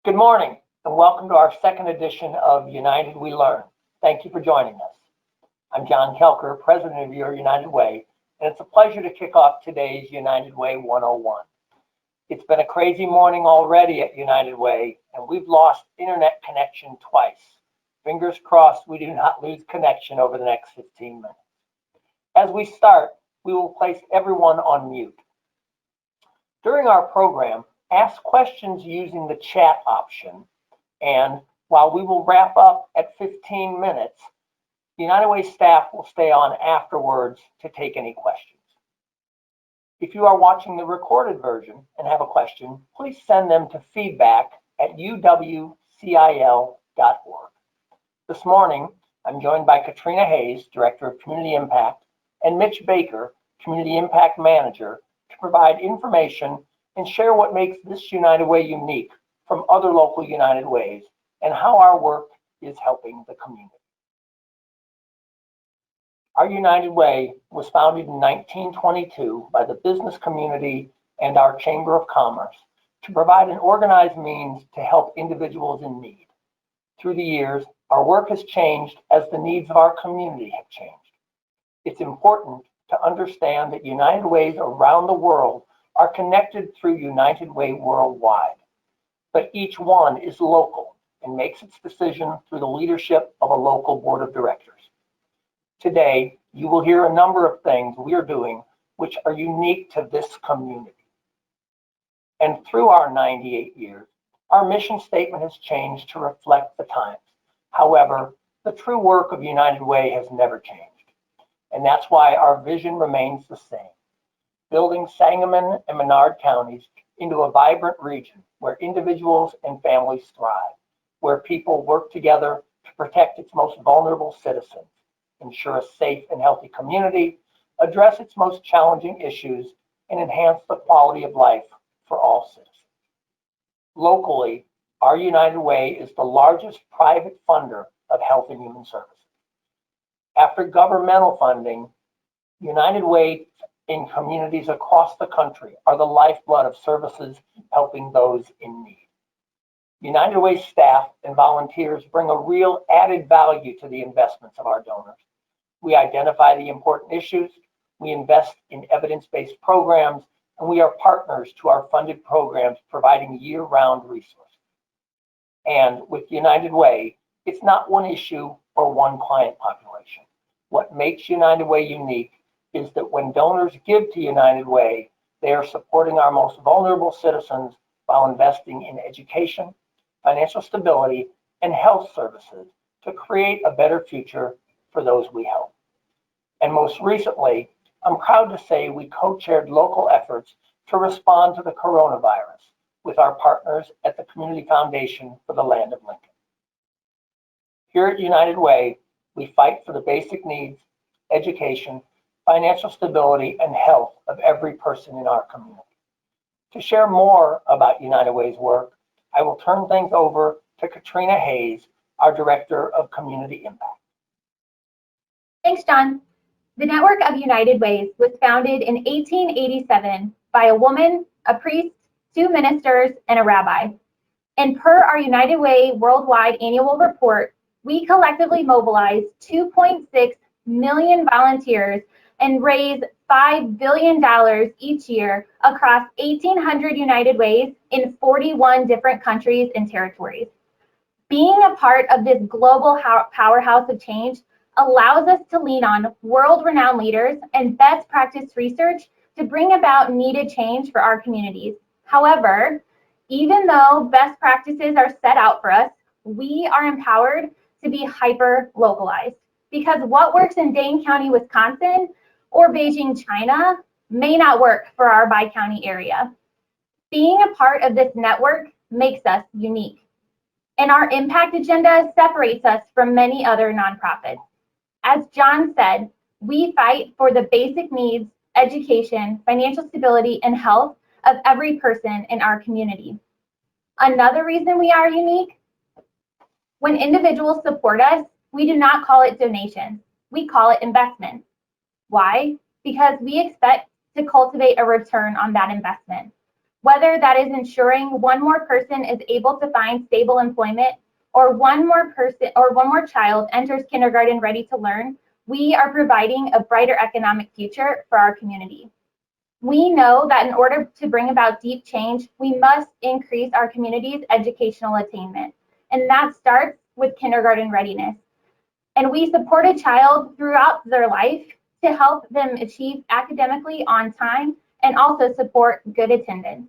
Good morning, and welcome to our second edition of United We Learn. Thank you for joining us. I'm John Kelker, president of your United Way, and it's a pleasure to kick off today's United Way 101. It's been a crazy morning already at United Way, and we've lost internet connection twice. Fingers crossed we do not lose connection over the next 15 minutes. As we start, we will place everyone on mute. During our program, ask questions using the chat option, and while we will wrap up at 15 minutes, United Way staff will stay on afterwards to take any questions. If you are watching the recorded version and have a question, please send them to feedback@uwcil.org. This morning, I'm joined by Katrina Hayes, Director of Community Impact, and Mitch Baker, Community Impact Manager, to provide information and share what makes this United Way unique from other local United Ways and how our work is helping the community. Our United Way was founded in 1922 by the business community and our Chamber of Commerce to provide an organized means to help individuals in need. Through the years, our work has changed as the needs of our community have changed. It's important to understand that United Ways around the world are connected through United Way Worldwide, but each one is local and makes its decision through the leadership of a local board of directors. Today, you will hear a number of things we are doing which are unique to this community. And through our 98 years, our mission statement has changed to reflect the times. However, the true work of United Way has never changed, and that's why our vision remains the same. Building Sangamon and Menard Counties into a vibrant region where individuals and families thrive, where people work together to protect its most vulnerable citizens, ensure a safe and healthy community, address its most challenging issues, and enhance the quality of life for all citizens. Locally, our United Way is the largest private funder of health and human services. After governmental funding, United Way in communities across the country are the lifeblood of services helping those in need. United Way staff and volunteers bring a real added value to the investments of our donors. We identify the important issues, we invest in evidence-based programs, and we are partners to our funded programs providing year-round resources. And with United Way, it's not one issue or one client population. What makes United Way unique is that when donors give to United Way, they are supporting our most vulnerable citizens while investing in education, financial stability, and health services to create a better future for those we help. And most recently, I'm proud to say we co-chaired local efforts to respond to the coronavirus with our partners at the Community Foundation for the Land of Lincoln. Here at United Way, we fight for the basic needs, education, financial stability, and health of every person in our community. To share more about United Way's work, I will turn things over to Katrina Hayes, our Director of Community Impact. Thanks, John. The Network of United Ways was founded in 1887 by a woman, a priest, 2 ministers, and a rabbi. And per our United Way Worldwide Annual Report, we collectively mobilized 2.6 million volunteers and raise $5 billion each year across 1,800 United Ways in 41 different countries and territories. Being a part of this global powerhouse of change allows us to lean on world-renowned leaders and best practice research to bring about needed change for our communities. However, even though best practices are set out for us, we are empowered to be hyper-localized, because what works in Dane County, Wisconsin, or Beijing, China, may not work for our bi-county area. Being a part of this network makes us unique, and our impact agenda separates us from many other nonprofits. As John said, we fight for the basic needs, education, financial stability, and health of every person in our community. Another reason we are unique, when individuals support us, we do not call it donations, we call it investment. Why? Because we expect to cultivate a return on that investment. Whether that is ensuring one more person is able to find stable employment or one more child enters kindergarten ready to learn, we are providing a brighter economic future for our community. We know that in order to bring about deep change, we must increase our community's educational attainment, and that starts with kindergarten readiness. And we support a child throughout their life to help them achieve academically on time and also support good attendance.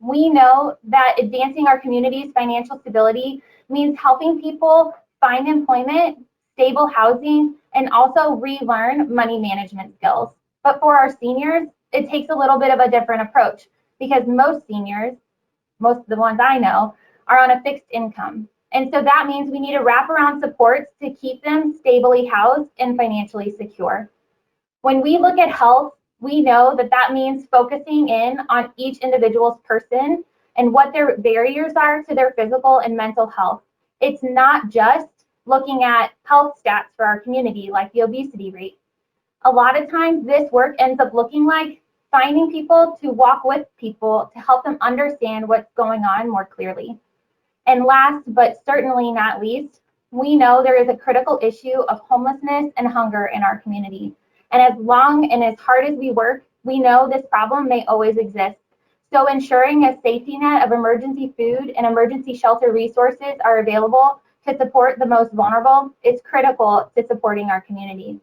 We know that advancing our community's financial stability means helping people find employment, stable housing, and also relearn money management skills. But for our seniors, it takes a little bit of a different approach because most seniors, most of the ones I know, are on a fixed income. And so that means we need to wrap around supports to keep them stably housed and financially secure. When we look at health, we know that that means focusing in on each individual's person and what their barriers are to their physical and mental health. It's not just looking at health stats for our community, like the obesity rate. A lot of times this work ends up looking like finding people to walk with people to help them understand what's going on more clearly. And last, but certainly not least, we know there is a critical issue of homelessness and hunger in our community. And as long and as hard as we work, we know this problem may always exist. So ensuring a safety net of emergency food and emergency shelter resources are available to support the most vulnerable is critical to supporting our community.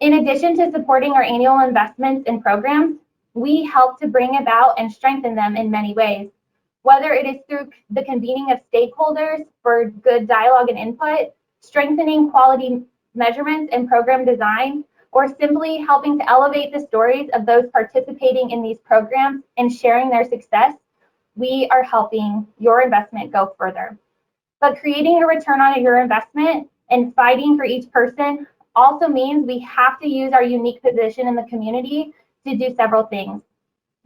In addition to supporting our annual investments and programs, we help to bring about and strengthen them in many ways. Whether it is through the convening of stakeholders for good dialogue and input, strengthening quality measurements and program design, or simply helping to elevate the stories of those participating in these programs and sharing their success, we are helping your investment go further. But creating a return on your investment and fighting for each person also means we have to use our unique position in the community to do several things.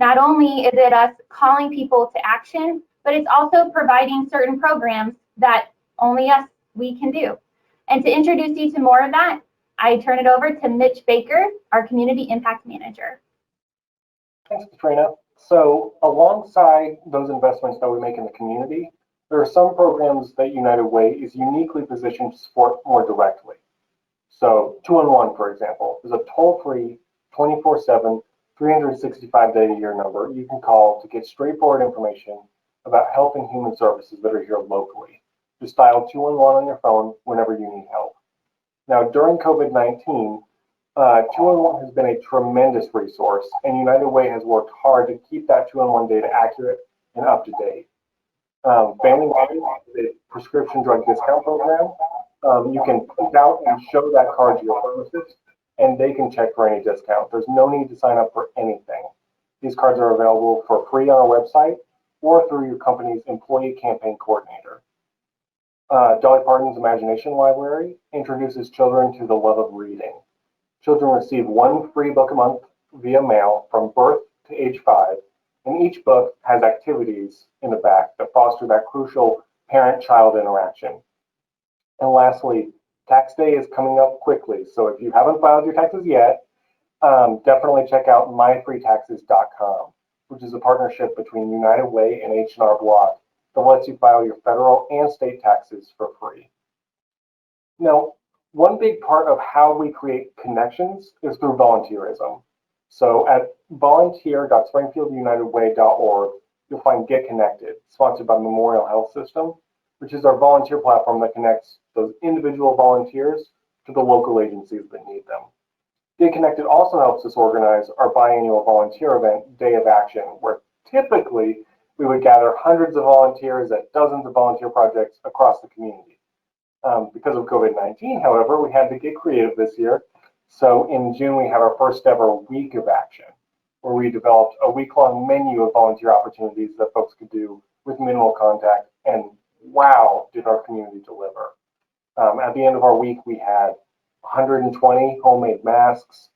Not only is it us calling people to action, but it's also providing certain programs that only we can do. And to introduce you to more of that, I turn it over to Mitch Baker, our Community Impact Manager. Thanks, Katrina. So alongside those investments that we make in the community, there are some programs that United Way is uniquely positioned to support more directly. So 211, for example, is a toll-free, 24/7, 365-day-a-year number you can call to get straightforward information about health and human services that are here locally. Just dial 211 on your phone whenever you need help. Now, during COVID-19, 211 has been a tremendous resource, and United Way has worked hard to keep that 211 data accurate and up to date. Family Wide is a prescription drug discount program. You can print out and show that card to your pharmacist, and they can check for any discount. There's no need to sign up for anything. These cards are available for free on our website or through your company's employee campaign coordinator. Dolly Parton's Imagination Library introduces children to the love of reading. Children receive one free book a month via mail from birth to age 5, and each book has activities in the back that foster that crucial parent-child interaction. And lastly, tax day is coming up quickly, so if you haven't filed your taxes yet, definitely check out myfreetaxes.com, which is a partnership between United Way and H&R Block that lets you file your federal and state taxes for free. Now, one big part of how we create connections is through volunteerism. So at volunteer.springfieldunitedway.org, you'll find Get Connected, sponsored by Memorial Health System, which is our volunteer platform that connects those individual volunteers to the local agencies that need them. Get Connected also helps us organize our biannual volunteer event, Day of Action, where typically we would gather hundreds of volunteers at dozens of volunteer projects across the community. Because of COVID-19, however, we had to get creative this year. So in June, we had our first ever Week of Action, where we developed a week-long menu of volunteer opportunities that folks could do with minimal contact, and wow, did our community deliver. At the end of our week, we had 120 homemade masks,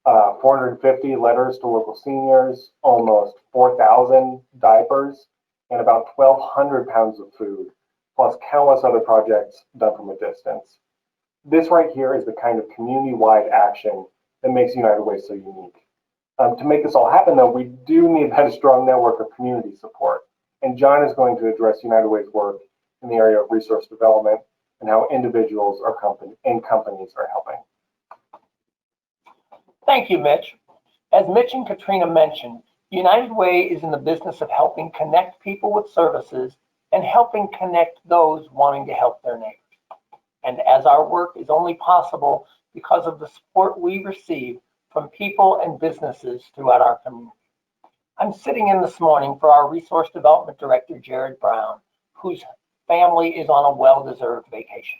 450 letters to local seniors, almost 4,000 diapers, and about 1,200 pounds of food, plus countless other projects done from a distance. This right here is the kind of community-wide action that makes United Way so unique. To make this all happen, though, we do need that strong network of community support. And John is going to address United Way's work in the area of resource development and how individuals or companies are helping. Thank you, Mitch. As Mitch and Katrina mentioned, United Way is in the business of helping connect people with services and helping connect those wanting to help their neighbors. And as our work is only possible because of the support we receive from people and businesses throughout our community. I'm sitting in this morning for our Resource Development Director, Jared Brown, whose family is on a well-deserved vacation.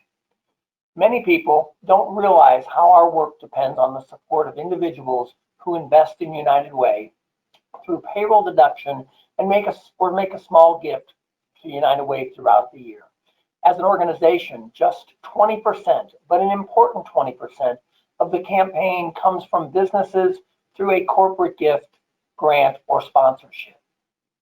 Many people don't realize how our work depends on the support of individuals who invest in United Way through payroll deduction and make a small gift to United Way throughout the year. As an organization, just 20%, but an important 20% of the campaign comes from businesses through a corporate gift, grant, or sponsorship.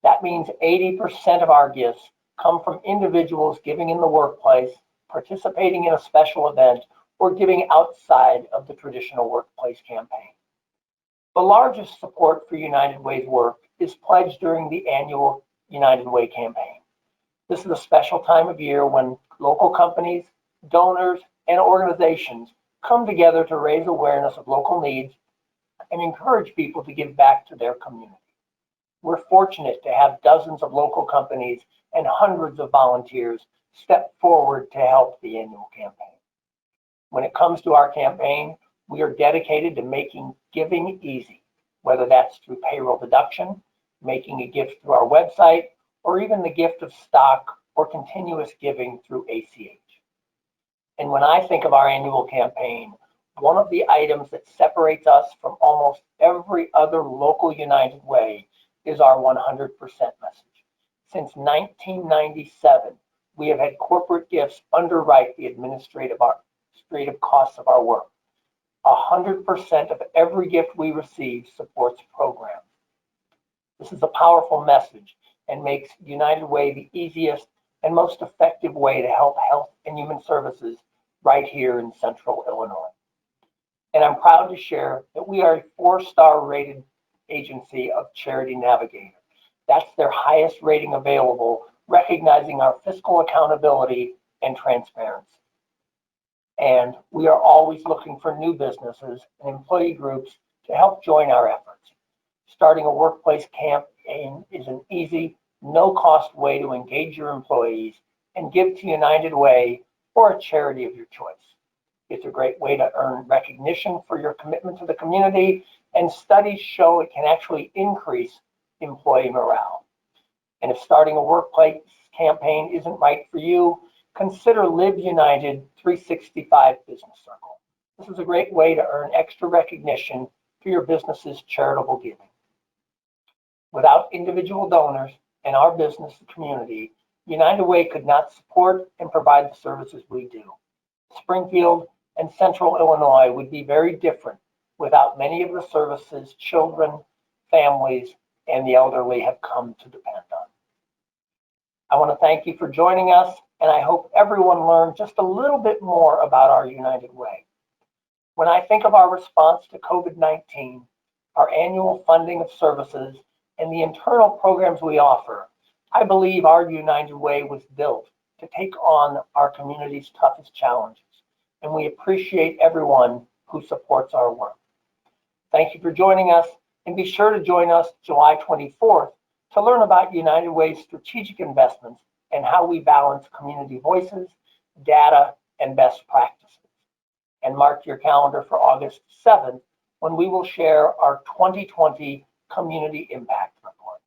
That means 80% of our gifts come from individuals giving in the workplace, participating in a special event, or giving outside of the traditional workplace campaign. The largest support for United Way's work is pledged during the annual United Way campaign. This is a special time of year when local companies, donors, and organizations come together to raise awareness of local needs and encourage people to give back to their community. We're fortunate to have dozens of local companies and hundreds of volunteers step forward to help the annual campaign. When it comes to our campaign, we are dedicated to making giving easy, whether that's through payroll deduction, making a gift through our website, or even the gift of stock or continuous giving through ACH. And when I think of our annual campaign, one of the items that separates us from almost every other local United Way is our 100% message. Since 1997, we have had corporate gifts underwrite the administrative costs of our work. 100% of every gift we receive supports programs. This is a powerful message and makes United Way the easiest and most effective way to help health and human services right here in Central Illinois. And I'm proud to share that we are a 4-star rated agency of Charity Navigator. That's their highest rating available, recognizing our fiscal accountability and transparency. And we are always looking for new businesses and employee groups to help join our efforts. Starting a workplace campaign is an easy, no-cost way to engage your employees and give to United Way or a charity of your choice. It's a great way to earn recognition for your commitment to the community, and studies show it can actually increase employee morale. And if starting a workplace campaign isn't right for you, consider Live United 365 Business Circle. This is a great way to earn extra recognition for your business's charitable giving. Without individual donors and our business community, United Way could not support and provide the services we do. Springfield and Central Illinois would be very different without many of the services children, families, and the elderly have come to depend on. I want to thank you for joining us, and I hope everyone learned just a little bit more about our United Way. When I think of our response to COVID-19, our annual funding of services, and the internal programs we offer, I believe our United Way was built to take on our community's toughest challenges, and we appreciate everyone who supports our work. Thank you for joining us, and be sure to join us July 24th to learn about United Way's strategic investments and how we balance community voices, data, and best practices. And mark your calendar for August 7th, when we will share our 2020 Community Impact Report.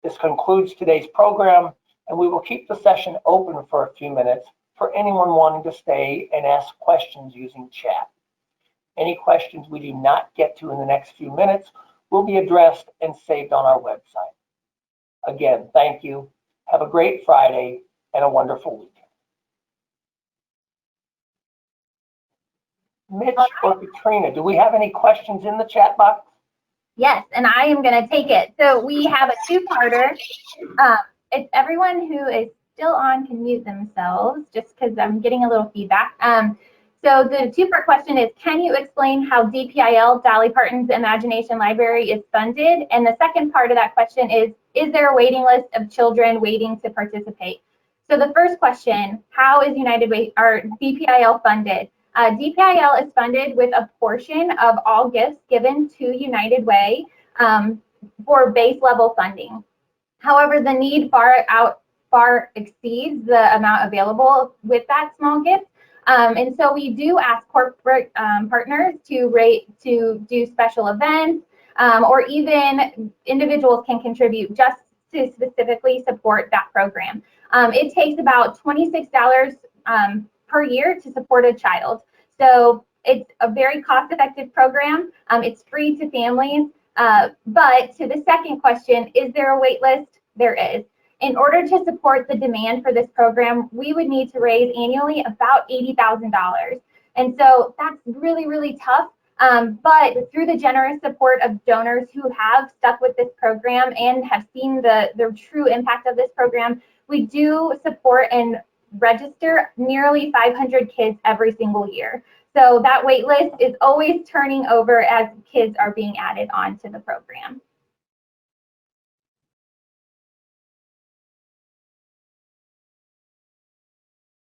This concludes today's program, and we will keep the session open for a few minutes for anyone wanting to stay and ask questions using chat. Any questions we do not get to in the next few minutes will be addressed and saved on our website. Again, thank you. Have a great Friday and a wonderful weekend. Mitch or Katrina, do we have any questions in the chat box? Yes, and I am going to take it. So we have a two-parter. If everyone who is still on can mute themselves, just because I'm getting a little feedback. So the two-part question is, can you explain how DPIL, Dolly Parton's Imagination Library, is funded? And the second part of that question is there a waiting list of children waiting to participate? So the first question, how is United Way or DPIL funded? DPIL is funded with a portion of all gifts given to United Way for base level funding. However, the need far exceeds the amount available with that small gift. And so we do ask corporate partners to do special events, or even individuals can contribute just to specifically support that program. It takes about $26 per year to support a child. So it's a very cost-effective program. It's free to families. But to the second question, is there a wait list? There is. In order to support the demand for this program, we would need to raise annually about $80,000. And so that's really, really tough. But through the generous support of donors who have stuck with this program and have seen the true impact of this program, we do support and register nearly 500 kids every single year. So that wait list is always turning over as kids are being added onto the program.